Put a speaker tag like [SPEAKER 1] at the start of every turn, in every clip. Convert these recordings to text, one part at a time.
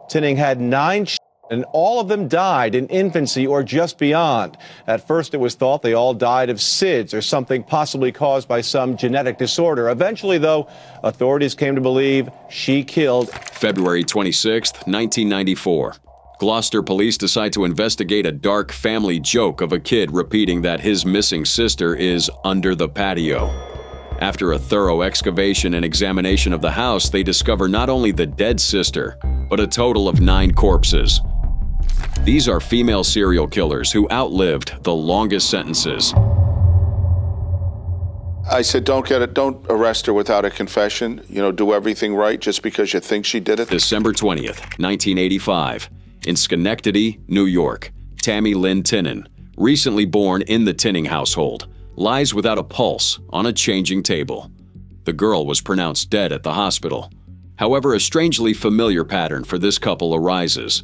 [SPEAKER 1] Tinning had 9 children, and all of them died in infancy or just beyond. At first, it was thought they all died of SIDS or something possibly caused by some genetic disorder. Eventually, though, authorities came to believe she killed.
[SPEAKER 2] February 26, 1994. Gloucester police decide to investigate a dark family joke of a kid repeating that his missing sister is under the patio. After a thorough excavation and examination of the house, they discover not only the dead sister, but a total of 9 corpses. These are female serial killers who outlived the longest sentences.
[SPEAKER 3] I said, don't arrest her without a confession. Do everything right just because you think she did it.
[SPEAKER 2] December 20th, 1985. In Schenectady, New York, Tammy Lynn Tinning, recently born in the Tinning household, lies without a pulse on a changing table. The girl was pronounced dead at the hospital. However, a strangely familiar pattern for this couple arises.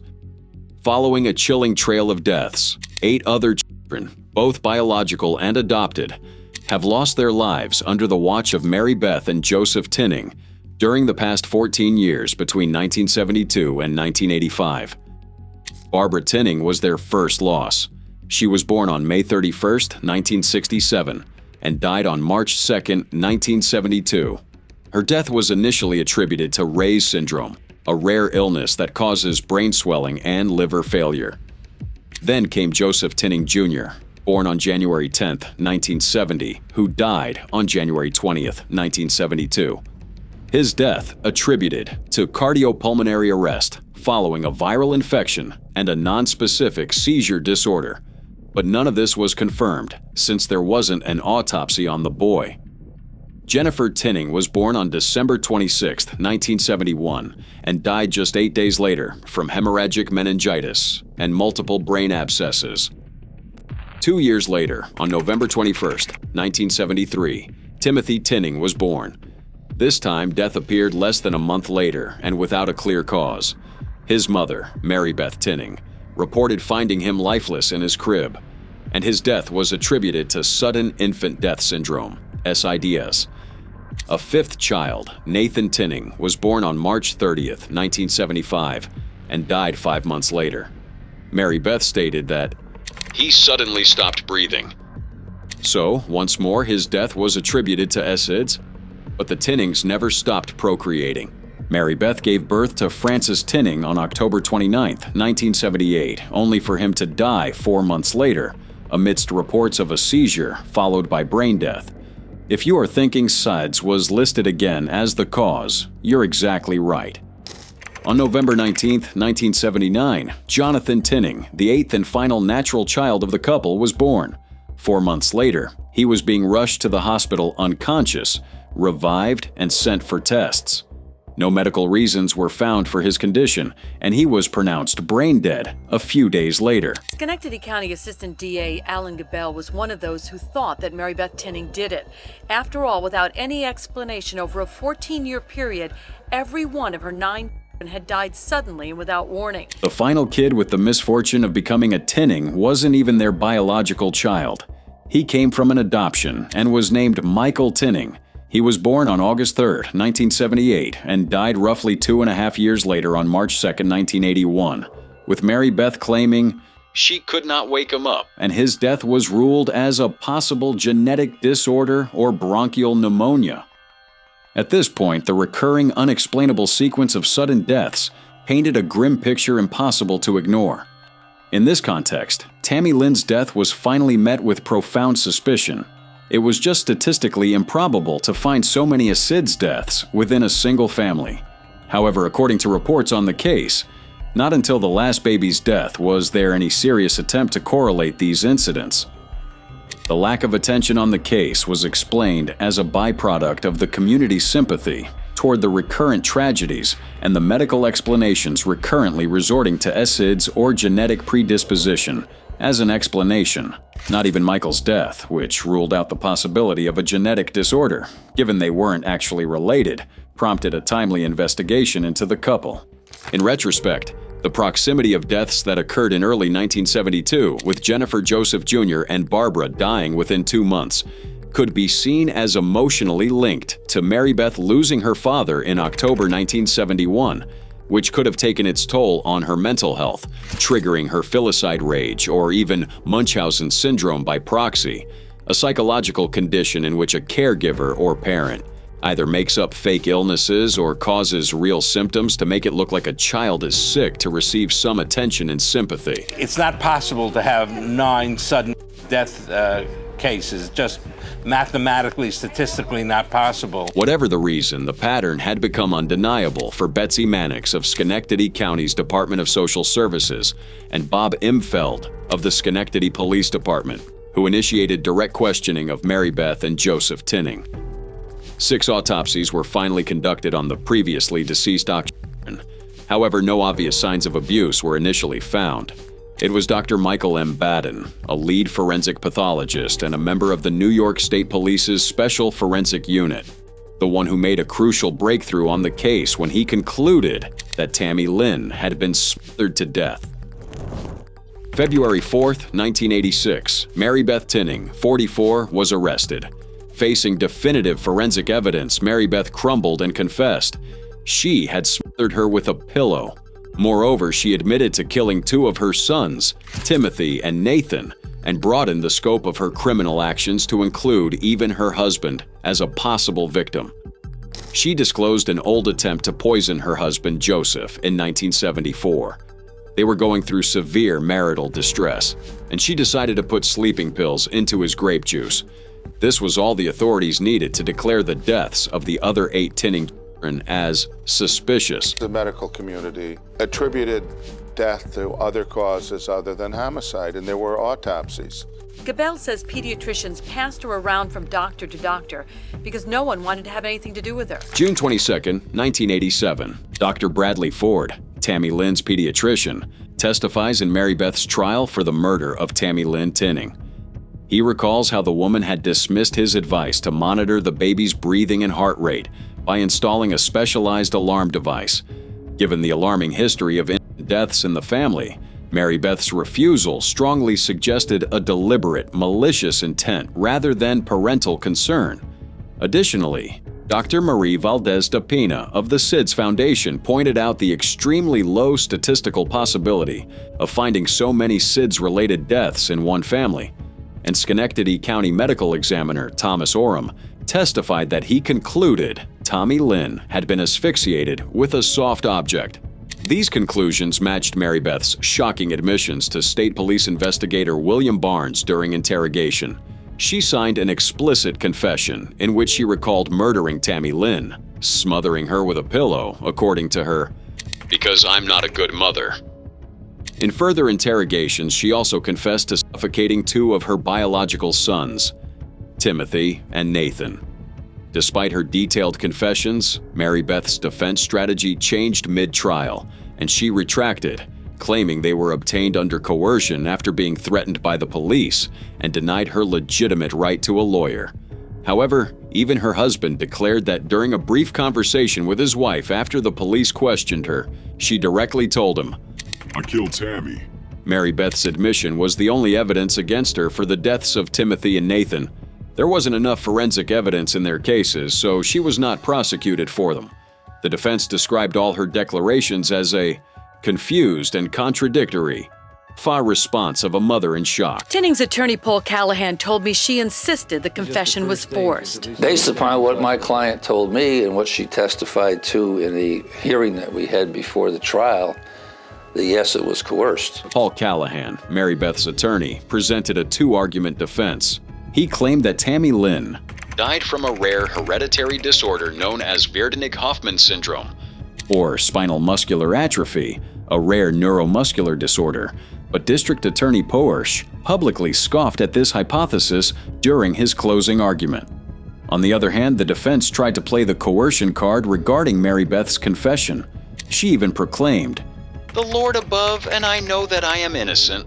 [SPEAKER 2] Following a chilling trail of deaths, 8 other children, both biological and adopted, have lost their lives under the watch of Mary Beth and Joseph Tinning during the past 14 years between 1972 and 1985. Barbara Tinning was their first loss. She was born on May 31, 1967, and died on March 2, 1972. Her death was initially attributed to Ray's syndrome, a rare illness that causes brain swelling and liver failure. Then came Joseph Tinning Jr., born on January 10, 1970, who died on January 20, 1972. His death attributed to cardiopulmonary arrest following a viral infection and a nonspecific seizure disorder. But none of this was confirmed since there wasn't an autopsy on the boy. Jennifer Tinning was born on December 26, 1971, and died just 8 days later from hemorrhagic meningitis and multiple brain abscesses. 2 years later, on November 21, 1973, Timothy Tinning was born. This time, death appeared less than a month later and without a clear cause. His mother, Mary Beth Tinning, reported finding him lifeless in his crib, and his death was attributed to sudden infant death syndrome, SIDS. A 5th child, Nathan Tinning, was born on March 30, 1975, and died 5 months later. Mary Beth stated that he suddenly stopped breathing. So, once more, his death was attributed to SIDS, but the Tinnings never stopped procreating. Mary Beth gave birth to Francis Tinning on October 29, 1978, only for him to die 4 months later, amidst reports of a seizure followed by brain death. If you are thinking SIDS was listed again as the cause, you're exactly right. On November 19, 1979, Jonathan Tinning, the 8th and final natural child of the couple, was born. 4 months later, he was being rushed to the hospital unconscious, revived, and sent for tests. No medical reasons were found for his condition, and he was pronounced brain dead a few days later.
[SPEAKER 4] Schenectady County Assistant DA Alan Gabel was one of those who thought that Mary Beth Tinning did it. After all, without any explanation over a 14-year period, every one of her 9 children had died suddenly and without warning.
[SPEAKER 2] The final kid with the misfortune of becoming a Tinning wasn't even their biological child. He came from an adoption and was named Michael Tinning. He was born on August 3, 1978, and died roughly 2.5 years later on March 2, 1981, with Mary Beth claiming she could not wake him up, and his death was ruled as a possible genetic disorder or bronchial pneumonia. At this point, the recurring unexplainable sequence of sudden deaths painted a grim picture impossible to ignore. In this context, Tammy Lynn's death was finally met with profound suspicion. It was just statistically improbable to find so many SIDS deaths within a single family. However, according to reports on the case, not until the last baby's death was there any serious attempt to correlate these incidents. The lack of attention on the case was explained as a byproduct of the community's sympathy toward the recurrent tragedies and the medical explanations recurrently resorting to SIDS or genetic predisposition as an explanation. Not even Michael's death, which ruled out the possibility of a genetic disorder, given they weren't actually related, prompted a timely investigation into the couple. In retrospect, the proximity of deaths that occurred in early 1972, with Jennifer Joseph Jr. and Barbara dying within 2 months, could be seen as emotionally linked to Mary Beth losing her father in October 1971, which could have taken its toll on her mental health, triggering her filicide rage or even Munchausen syndrome by proxy, a psychological condition in which a caregiver or parent either makes up fake illnesses or causes real symptoms to make it look like a child is sick to receive some attention and sympathy.
[SPEAKER 5] It's not possible to have 9 sudden death cases, just mathematically, statistically not possible.
[SPEAKER 2] Whatever the reason, the pattern had become undeniable for Betsy Mannix of Schenectady County's Department of Social Services and Bob Imfeld of the Schenectady Police Department, who initiated direct questioning of Mary Beth and Joseph Tinning. 6 autopsies were finally conducted on the previously deceased occupant. However, no obvious signs of abuse were initially found. It was Dr. Michael M. Baden, a lead forensic pathologist and a member of the New York State Police's Special Forensic Unit, the one who made a crucial breakthrough on the case when he concluded that Tammy Lynn had been smothered to death. February 4th, 1986, Mary Beth Tinning, 44, was arrested. Facing definitive forensic evidence, Mary Beth crumbled and confessed. She had smothered her with a pillow. Moreover, she admitted to killing 2 of her sons, Timothy and Nathan, and broadened the scope of her criminal actions to include even her husband as a possible victim. She disclosed an old attempt to poison her husband, Joseph, in 1974. They were going through severe marital distress, and she decided to put sleeping pills into his grape juice. This was all the authorities needed to declare the deaths of the other 8 Tinning children as suspicious.
[SPEAKER 3] The medical community attributed death to other causes other than homicide, and there were autopsies.
[SPEAKER 4] Gabel says pediatricians passed her around from doctor to doctor because no one wanted to have anything to do with her.
[SPEAKER 2] June 22, 1987, Dr. Bradley Ford, Tammy Lynn's pediatrician, testifies in Mary Beth's trial for the murder of Tammy Lynn Tinning. He recalls how the woman had dismissed his advice to monitor the baby's breathing and heart rate by installing a specialized alarm device. Given the alarming history of infant deaths in the family, Mary Beth's refusal strongly suggested a deliberate, malicious intent rather than parental concern. Additionally, Dr. Marie Valdez da Pina of the SIDS Foundation pointed out the extremely low statistical possibility of finding so many SIDS-related deaths in one family. And Schenectady County Medical Examiner Thomas Oram testified that he concluded Tammy Lynn had been asphyxiated with a soft object. These conclusions matched Mary Beth's shocking admissions to State Police investigator William Barnes during interrogation. She signed an explicit confession in which she recalled murdering Tammy Lynn, smothering her with a pillow, according to her, "because I'm not a good mother." In further interrogations, she also confessed to suffocating 2 of her biological sons, Timothy and Nathan. Despite her detailed confessions, Mary Beth's defense strategy changed mid-trial, and she retracted, claiming they were obtained under coercion after being threatened by the police and denied her legitimate right to a lawyer. However, even her husband declared that during a brief conversation with his wife after the police questioned her, she directly told him,
[SPEAKER 6] "I killed Tammy."
[SPEAKER 2] Mary Beth's admission was the only evidence against her for the deaths of Timothy and Nathan. There wasn't enough forensic evidence in their cases, so she was not prosecuted for them. The defense described all her declarations as a confused and contradictory, far response of a mother in shock.
[SPEAKER 4] Tinning's attorney Paul Callahan told me she insisted the confession was forced.
[SPEAKER 7] Based upon what my client told me and what she testified to in the hearing that we had before the trial, that yes, it was coerced.
[SPEAKER 2] Paul Callahan, Mary Beth's attorney, presented a 2-argument defense. He claimed that Tammy Lynn died from a rare hereditary disorder known as Verdnig-Hoffmann syndrome, or spinal muscular atrophy, a rare neuromuscular disorder, but District Attorney Poersch publicly scoffed at this hypothesis during his closing argument. On the other hand, the defense tried to play the coercion card regarding Mary Beth's confession. She even proclaimed, "The Lord above, and I know that I am innocent,"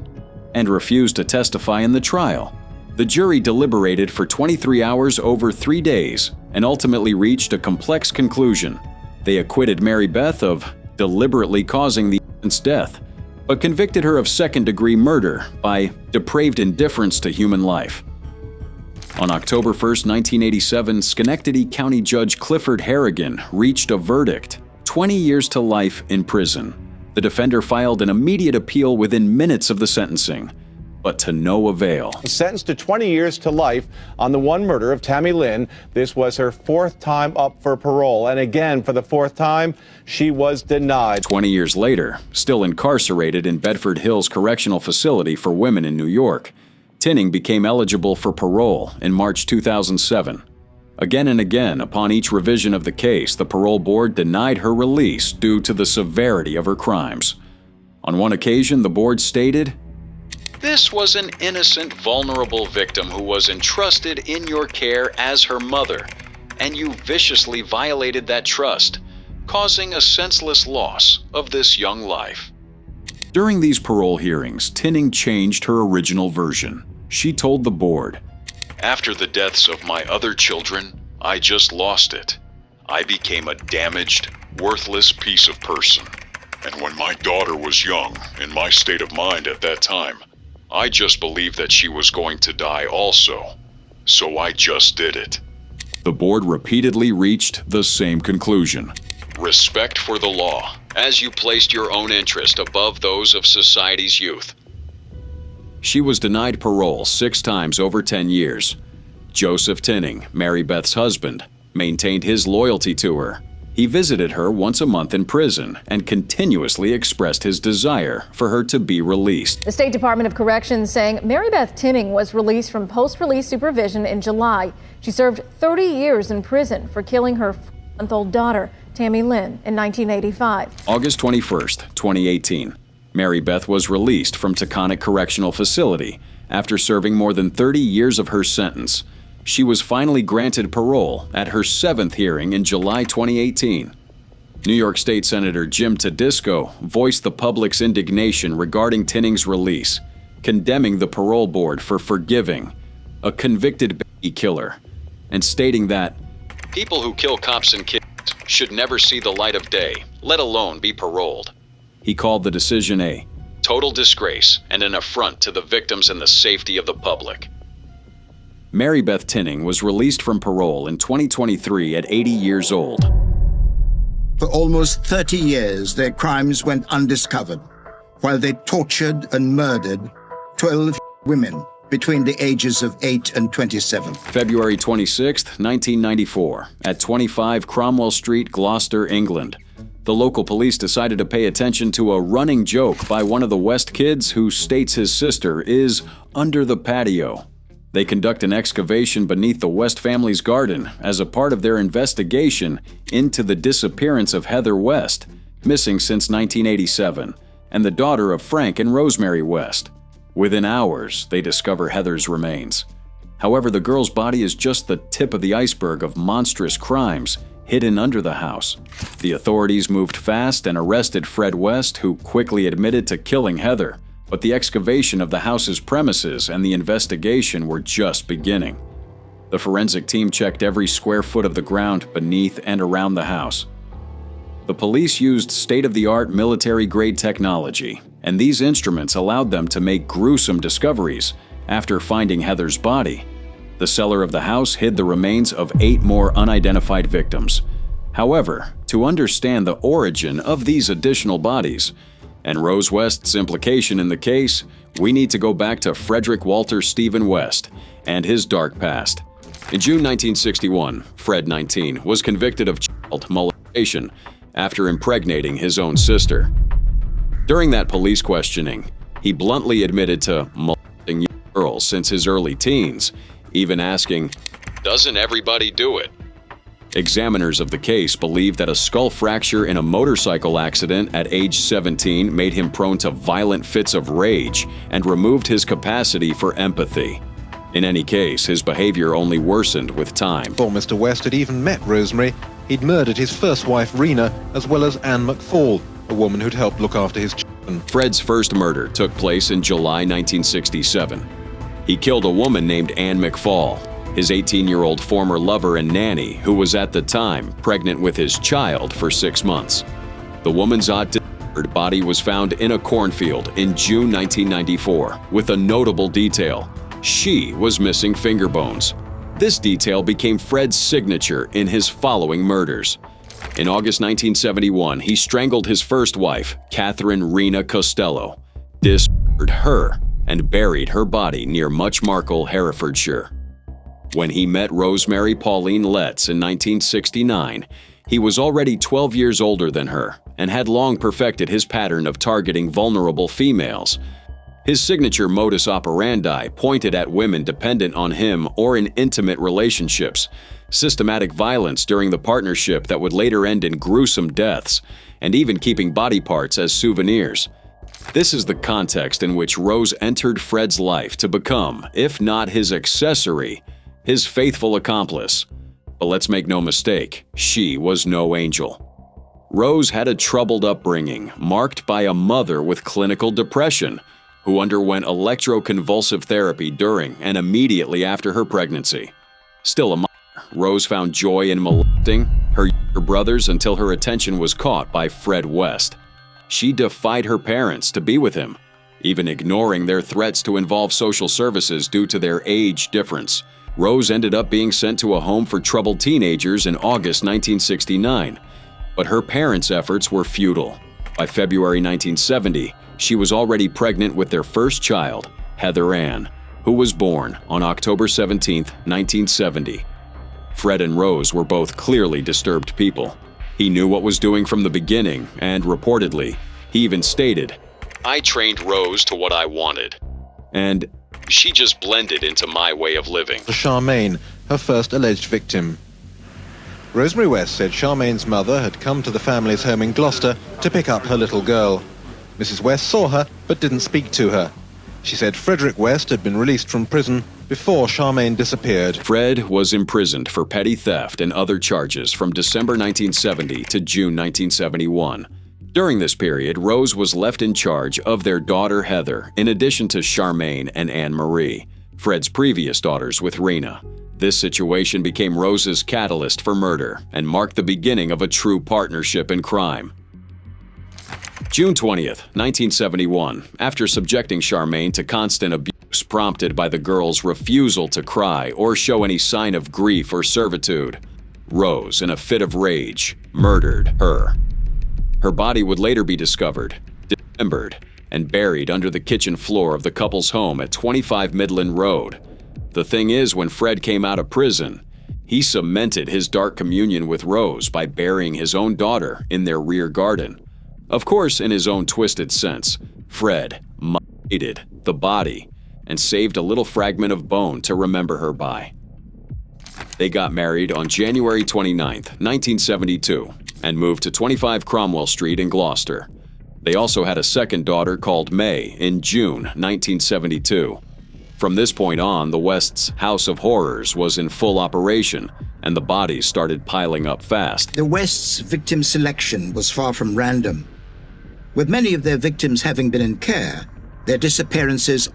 [SPEAKER 2] and refused to testify in the trial. The jury deliberated for 23 hours over 3 days and ultimately reached a complex conclusion. They acquitted Mary Beth of deliberately causing the infant's death, but convicted her of second-degree murder by depraved indifference to human life. On October 1, 1987, Schenectady County Judge Clifford Harrigan reached a verdict, 20 years to life in prison. The defender filed an immediate appeal within minutes of the sentencing, but to no avail.
[SPEAKER 1] Sentenced to 20 years to life on the one murder of Tammy Lynn. This was her fourth time up for parole. And again, for the fourth time, she was denied.
[SPEAKER 2] 20 years later, still incarcerated in Bedford Hills Correctional Facility for Women in New York, Tinning became eligible for parole in March 2007. Again and again, upon each revision of the case, the parole board denied her release due to the severity of her crimes. On one occasion, the board stated,
[SPEAKER 6] "This was an innocent, vulnerable victim who was entrusted in your care as her mother, and you viciously violated that trust, causing a senseless loss of this young life."
[SPEAKER 2] During these parole hearings, Tinning changed her original version. She told the board,
[SPEAKER 6] "After the deaths of my other children, I just lost it. I became a damaged, worthless piece of person. And when my daughter was young, in my state of mind at that time, I just believed that she was going to die also. So I just did it."
[SPEAKER 2] The board repeatedly reached the same conclusion.
[SPEAKER 6] Respect for the law, as you placed your own interest above those of society's youth.
[SPEAKER 2] She was denied parole 6 times over 10 years. Joseph Tinning, Mary Beth's husband, maintained his loyalty to her. He visited her once a month in prison and continuously expressed his desire for her to be released.
[SPEAKER 8] The State Department of Corrections saying Mary Beth Tinning was released from post-release supervision in July. She served 30 years in prison for killing her 4-month-old daughter, Tammy Lynn, in 1985.
[SPEAKER 2] August 21st, 2018. Mary Beth was released from Taconic Correctional Facility after serving more than 30 years of her sentence. She was finally granted parole at her 7th hearing in July 2018. New York State Senator Jim Tedisco voiced the public's indignation regarding Tinning's release, condemning the parole board for forgiving a convicted baby killer, and stating that
[SPEAKER 6] People who kill cops and kids should never see the light of day, let alone be paroled.
[SPEAKER 2] he called the decision a
[SPEAKER 6] Total disgrace and an affront to the victims and the safety of the public.
[SPEAKER 2] Mary Beth Tinning was released from parole in 2023 at 80 years old.
[SPEAKER 9] For almost 30 years, their crimes went undiscovered, while they tortured and murdered 12 women between the ages of 8 and 27.
[SPEAKER 2] February 26, 1994, at 25 Cromwell Street, Gloucester, England. The local police decided to pay attention to a running joke by one of the West kids who states his sister is under the patio. They conduct an excavation beneath the West family's garden as a part of their investigation into the disappearance of Heather West, missing since 1987, and the daughter of Frank and Rosemary West. Within hours, they discover Heather's remains. However, the girl's body is just the tip of the iceberg of monstrous crimes hidden under the house. The authorities moved fast and arrested Fred West, who quickly admitted to killing Heather. But the excavation of the house's premises and the investigation were just beginning. The forensic team checked every square foot of the ground beneath and around the house. The police used state-of-the-art military-grade technology, and these instruments allowed them to make gruesome discoveries. After finding Heather's body, the seller of the house hid the remains of 8 more unidentified victims. However, to understand the origin of these additional bodies and Rose West's implication in the case, we need to go back to Frederick Walter Stephen West and his dark past. In June 1961, Fred, 19, was convicted of child molestation after impregnating his own sister. During that police questioning, he bluntly admitted to molesting young girls since his early teens, even asking,
[SPEAKER 6] Doesn't everybody do it?
[SPEAKER 2] Examiners of the case believe that a skull fracture in a motorcycle accident at age 17 made him prone to violent fits of rage and removed his capacity for empathy. In any case, his behavior only worsened with time.
[SPEAKER 10] Before Mr. West had even met Rosemary, he'd murdered his first wife, Rena, as well as Anne McFall, a woman who'd helped look after his children.
[SPEAKER 2] Fred's first murder took place in July 1967. He killed a woman named Anne McFall, his 18-year-old former lover and nanny, who was at the time pregnant with his child for 6 months. The woman's odd dismembered body was found in a cornfield in June 1994, with a notable detail. She was missing finger bones. This detail became Fred's signature in his following murders. In August 1971, he strangled his first wife, Catherine Rena Costello, dismembered her, and buried her body near Muchmarcle, Herefordshire. When he met Rosemary Pauline Letts in 1969, he was already 12 years older than her and had long perfected his pattern of targeting vulnerable females. His signature modus operandi pointed at women dependent on him or in intimate relationships, systematic violence during the partnership that would later end in gruesome deaths, and even keeping body parts as souvenirs. This is the context in which Rose entered Fred's life to become, if not his accessory, his faithful accomplice. But let's make no mistake, she was no angel. Rose had a troubled upbringing, marked by a mother with clinical depression, who underwent electroconvulsive therapy during and immediately after her pregnancy. Still a minor, Rose found joy in molesting her younger brothers until her attention was caught by Fred West. She defied her parents to be with him, even ignoring their threats to involve social services due to their age difference. Rose ended up being sent to a home for troubled teenagers in August 1969, but her parents' efforts were futile. By February 1970, she was already pregnant with their first child, Heather Ann, who was born on October 17, 1970. Fred and Rose were both clearly disturbed people. He knew what was doing from the beginning, and reportedly, he even stated, "I trained Rose to what I wanted, and she just blended into my way of living."
[SPEAKER 10] Charmaine, her first alleged victim. Rosemary West said Charmaine's mother had come to the family's home in Gloucester to pick up her little girl. Mrs. West saw her, but didn't speak to her. She said Frederick West had been released from prison before Charmaine disappeared.
[SPEAKER 2] Fred was imprisoned for petty theft and other charges from December 1970 to June 1971. During this period, Rose was left in charge of their daughter Heather, in addition to Charmaine and Anne-Marie, Fred's previous daughters with Rena. This situation became Rose's catalyst for murder and marked the beginning of a true partnership in crime. June 20th, 1971, after subjecting Charmaine to constant abuse prompted by the girl's refusal to cry or show any sign of grief or servitude, Rose, in a fit of rage, murdered her. Her body would later be discovered, dismembered, and buried under the kitchen floor of the couple's home at 25 Midland Road. The thing is, when Fred came out of prison, he cemented his dark communion with Rose by burying his own daughter in their rear garden. Of course, in his own twisted sense, Fred mutilated the body and saved a little fragment of bone to remember her by. They got married on January 29, 1972, and moved to 25 Cromwell Street in Gloucester. They also had a second daughter called May in June 1972. From this point on, the West's House of Horrors was in full operation, and the bodies started piling up fast.
[SPEAKER 9] The West's victim selection was far from random. With many of their victims having been in care, their disappearances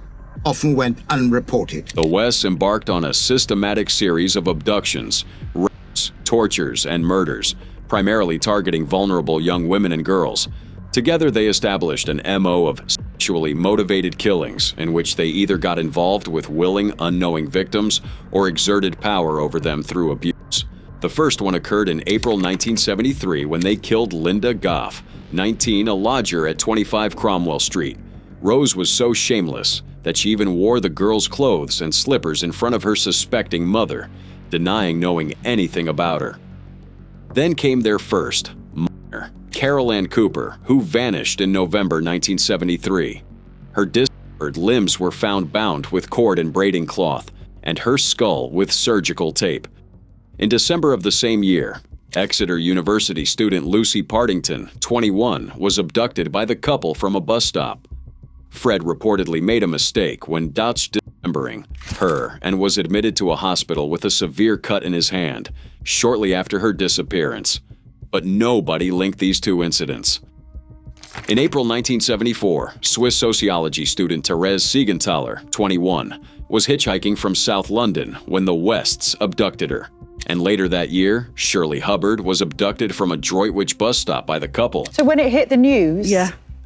[SPEAKER 9] often went unreported.
[SPEAKER 2] The Wests embarked on a systematic series of abductions, rapes, tortures, and murders, primarily targeting vulnerable young women and girls. Together, they established an MO of sexually motivated killings in which they either got involved with willing, unknowing victims or exerted power over them through abuse. The first one occurred in April 1973 when they killed Linda Goff, 19, a lodger at 25 Cromwell Street. Rose was so shameless that she even wore the girl's clothes and slippers in front of her suspecting mother, denying knowing anything about her. Then came their first, minor, Carol Ann Cooper, who vanished in November 1973. Her dismembered limbs were found bound with cord and braiding cloth, and her skull with surgical tape. In December of the same year, Exeter University student Lucy Partington, 21, was abducted by the couple from a bus stop. Fred reportedly made a mistake when dodged dismembering her and was admitted to a hospital with a severe cut in his hand shortly after her disappearance. But nobody linked these two incidents. In April 1974, Swiss sociology student Therese Siegenthaler, 21, was hitchhiking from South London when the Wests abducted her. And later that year, Shirley Hubbard was abducted from a Droitwich bus stop by the couple.
[SPEAKER 11] So when it hit the news,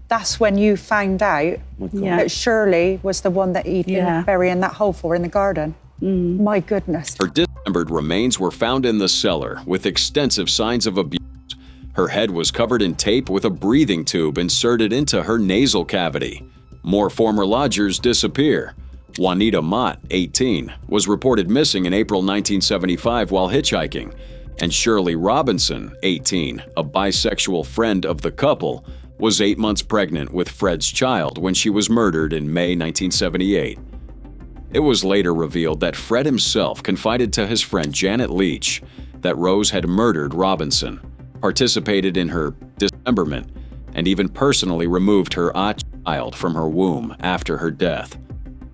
[SPEAKER 11] that's when you found out that Shirley was the one that he'd been burying that hole for in the garden. My goodness.
[SPEAKER 2] Her dismembered remains were found in the cellar with extensive signs of abuse, Her head was covered in tape with a breathing tube inserted into her nasal cavity. More former lodgers disappear. Juanita Mott, 18, was reported missing in April 1975 while hitchhiking, and Shirley Robinson, 18, a bisexual friend of the couple, was 8 months pregnant with Fred's child when she was murdered in May 1978. It was later revealed that Fred himself confided to his friend Janet Leach that Rose had murdered Robinson, participated in her dismemberment, and even personally removed her child from her womb after her death.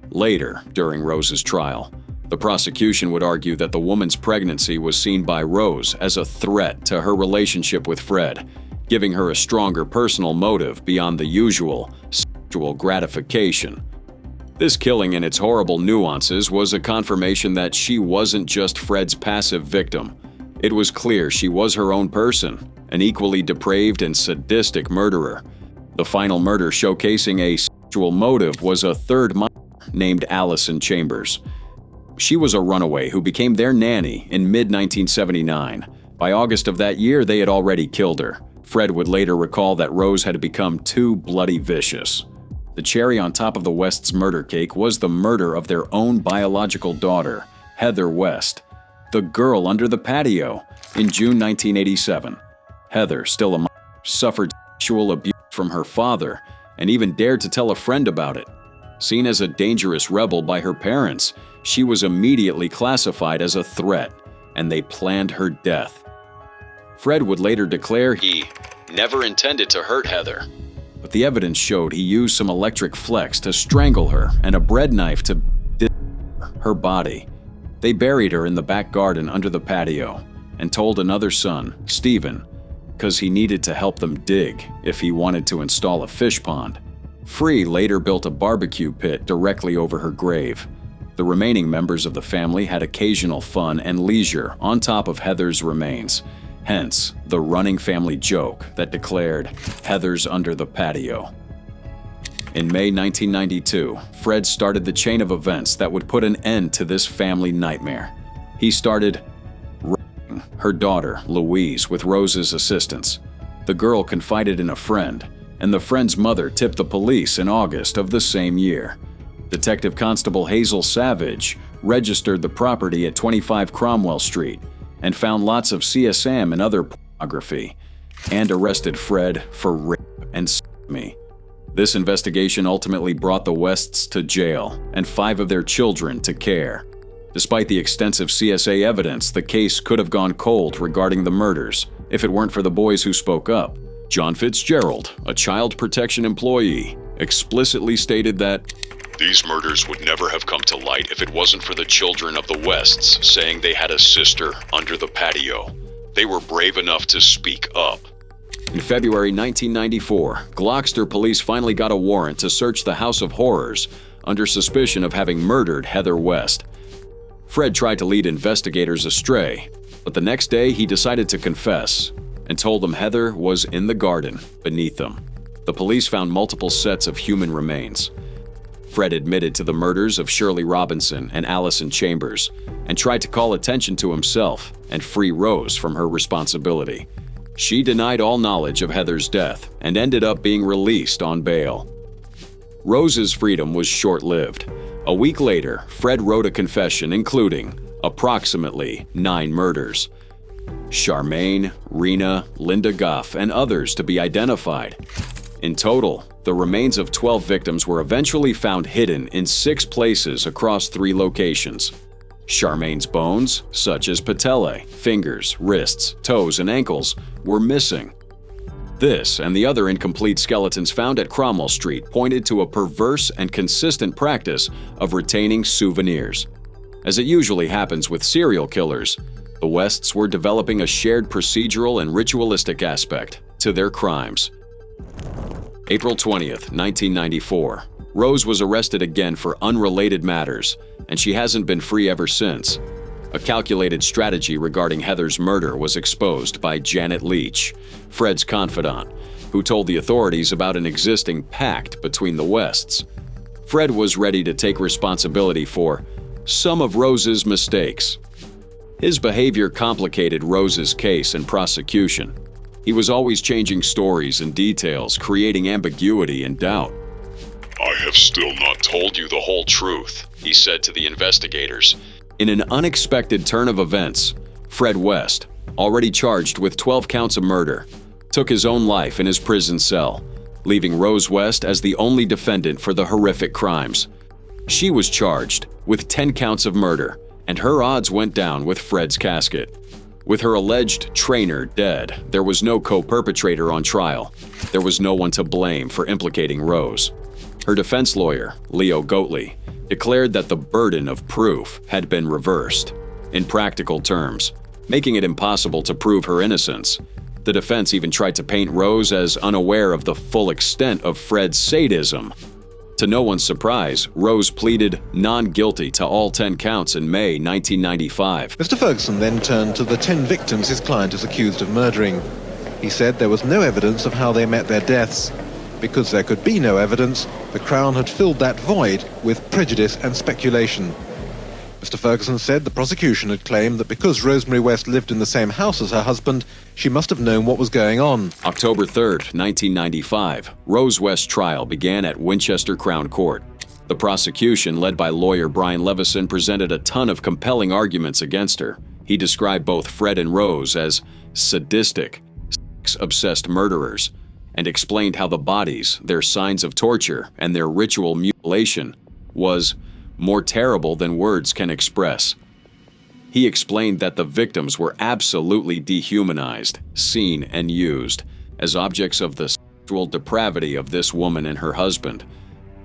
[SPEAKER 2] Later, during Rose's trial, the prosecution would argue that the woman's pregnancy was seen by Rose as a threat to her relationship with Fred, giving her a stronger personal motive beyond the usual sexual gratification. This killing and its horrible nuances was a confirmation that she wasn't just Fred's passive victim. It was clear she was her own person, an equally depraved and sadistic murderer. The final murder showcasing a sexual motive was a third minor named Allison Chambers. She was a runaway who became their nanny in mid-1979. By August of that year, they had already killed her. Fred would later recall that Rose had become too bloody vicious. The cherry on top of the Wests' murder cake was the murder of their own biological daughter, Heather West, the girl under the patio, in June 1987. Heather, still a minor, suffered sexual abuse from her father and even dared to tell a friend about it. Seen as a dangerous rebel by her parents, she was immediately classified as a threat, and they planned her death. Fred would later declare he never intended to hurt Heather, but the evidence showed he used some electric flex to strangle her and a bread knife to dismember her body. They buried her in the back garden under the patio and told another son, Stephen, because he needed to help them dig if he wanted to install a fish pond. Free later built a barbecue pit directly over her grave. The remaining members of the family had occasional fun and leisure on top of Heather's remains, hence the running family joke that declared Heather's under the patio. In May 1992, Fred started the chain of events that would put an end to this family nightmare. He started raping her daughter, Louise, with Rose's assistance. The girl confided in a friend, and the friend's mother tipped the police in August of the same year. Detective Constable Hazel Savage registered the property at 25 Cromwell Street and found lots of CSM and other pornography, and arrested Fred for rape and sodomy. This investigation ultimately brought the Wests to jail and 5 of their children to care. Despite the extensive CSA evidence, the case could have gone cold regarding the murders if it weren't for the boys who spoke up. John Fitzgerald, a child protection employee, explicitly stated that
[SPEAKER 6] these murders would never have come to light if it wasn't for the children of the Wests saying they had a sister under the patio. They were brave enough to speak up.
[SPEAKER 2] In February 1994, Gloucester police finally got a warrant to search the House of Horrors under suspicion of having murdered Heather West. Fred tried to lead investigators astray, but the next day he decided to confess and told them Heather was in the garden beneath them. The police found multiple sets of human remains. Fred admitted to the murders of Shirley Robinson and Allison Chambers and tried to call attention to himself and free Rose from her responsibility. She denied all knowledge of Heather's death and ended up being released on bail. Rose's freedom was short-lived. A week later, Fred wrote a confession including approximately 9 murders. Charmaine, Rena, Linda Goff, and others to be identified. In total, the remains of 12 victims were eventually found hidden in 6 places across 3 locations. Charmaine's bones, such as patellae, fingers, wrists, toes, and ankles, were missing. This and the other incomplete skeletons found at Cromwell Street pointed to a perverse and consistent practice of retaining souvenirs. As it usually happens with serial killers, the Wests were developing a shared procedural and ritualistic aspect to their crimes. April 20th, 1994. Rose was arrested again for unrelated matters, and she hasn't been free ever since. A calculated strategy regarding Heather's murder was exposed by Janet Leach, Fred's confidant, who told the authorities about an existing pact between the Wests. Fred was ready to take responsibility for some of Rose's mistakes. His behavior complicated Rose's case and prosecution. He was always changing stories and details, creating ambiguity and doubt.
[SPEAKER 6] I have still not told you the whole truth, he said to the investigators.
[SPEAKER 2] In an unexpected turn of events, Fred West, already charged with 12 counts of murder, took his own life in his prison cell, leaving Rose West as the only defendant for the horrific crimes. She was charged with 10 counts of murder, and her odds went down with Fred's casket. With her alleged trainer dead, there was no co-perpetrator on trial. There was no one to blame for implicating Rose. Her defense lawyer, Leo Goatley, declared that the burden of proof had been reversed. In practical terms, making it impossible to prove her innocence. The defense even tried to paint Rose as unaware of the full extent of Fred's sadism. To no one's surprise, Rose pleaded non-guilty to all 10 counts in May 1995.
[SPEAKER 10] Mr. Ferguson then turned to the 10 victims his client is accused of murdering. He said there was no evidence of how they met their deaths. Because there could be no evidence, the Crown had filled that void with prejudice and speculation. Mr. Ferguson said the prosecution had claimed that because Rosemary West lived in the same house as her husband, she must have known what was going on.
[SPEAKER 2] October 3rd, 1995, Rose West's trial began at Winchester Crown Court. The prosecution, led by lawyer Brian Levison, presented a ton of compelling arguments against her. He described both Fred and Rose as sadistic, sex-obsessed murderers, and explained how the bodies, their signs of torture, and their ritual mutilation was more terrible than words can express. He explained that the victims were absolutely dehumanized, seen, and used as objects of the sexual depravity of this woman and her husband.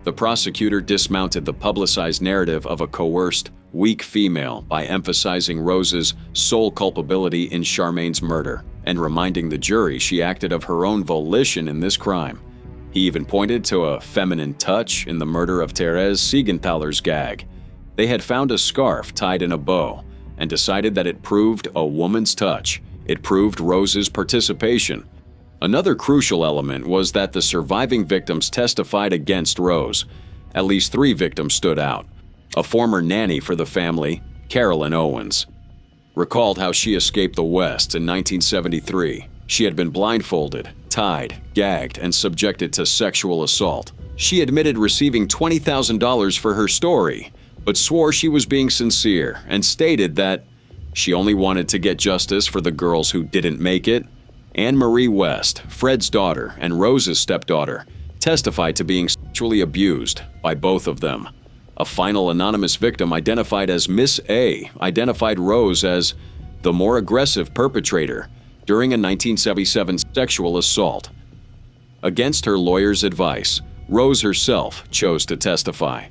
[SPEAKER 2] The prosecutor dismounted the publicized narrative of a coerced, weak female by emphasizing Rose's sole culpability in Charmaine's murder and reminding the jury she acted of her own volition in this crime. He even pointed to a feminine touch in the murder of Therese Siegenthaler's gag. They had found a scarf tied in a bow and decided that it proved a woman's touch. It proved Rose's participation. Another crucial element was that the surviving victims testified against Rose. At least 3 victims stood out. A former nanny for the family, Carolyn Owens, recalled how she escaped the West in 1973. She had been blindfolded, tied, gagged, and subjected to sexual assault. She admitted receiving $20,000 for her story, but swore she was being sincere and stated that she only wanted to get justice for the girls who didn't make it. Anne Marie West, Fred's daughter and Rose's stepdaughter, testified to being sexually abused by both of them. A final anonymous victim identified as Miss A identified Rose as the more aggressive perpetrator during a 1977 sexual assault. Against her lawyer's advice, Rose herself chose to testify.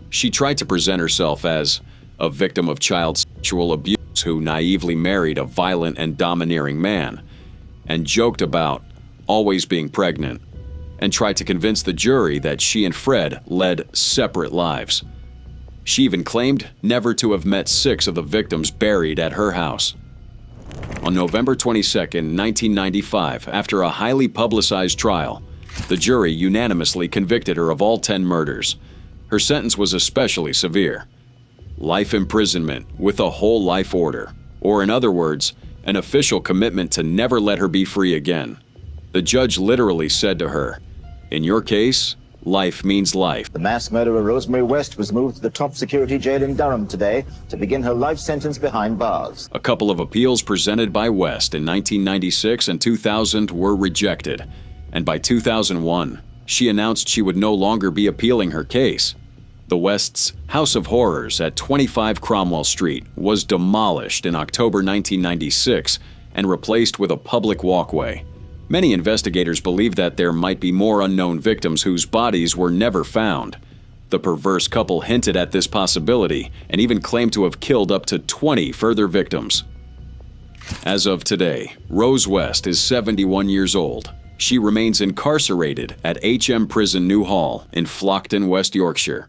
[SPEAKER 2] She tried to present herself as a victim of child sexual abuse who naively married a violent and domineering man, and joked about always being pregnant, and tried to convince the jury that she and Fred led separate lives. She even claimed never to have met 6 of the victims buried at her house. On November 22, 1995, after a highly publicized trial, the jury unanimously convicted her of all 10 murders. Her sentence was especially severe: life imprisonment with a whole life order, or in other words, an official commitment to never let her be free again. The judge literally said to her, "In your case, life means life."
[SPEAKER 12] The mass murderer Rosemary West was moved to the top security jail in Durham today to begin her life sentence behind bars.
[SPEAKER 2] A couple of appeals presented by West in 1996 and 2000 were rejected, and by 2001, she announced she would no longer be appealing her case. The West's House of Horrors at 25 Cromwell Street was demolished in October 1996 and replaced with a public walkway. Many investigators believe that there might be more unknown victims whose bodies were never found. The perverse couple hinted at this possibility and even claimed to have killed up to 20 further victims. As of today, Rose West is 71 years old. She remains incarcerated at HM Prison New Hall in Flockton, West Yorkshire.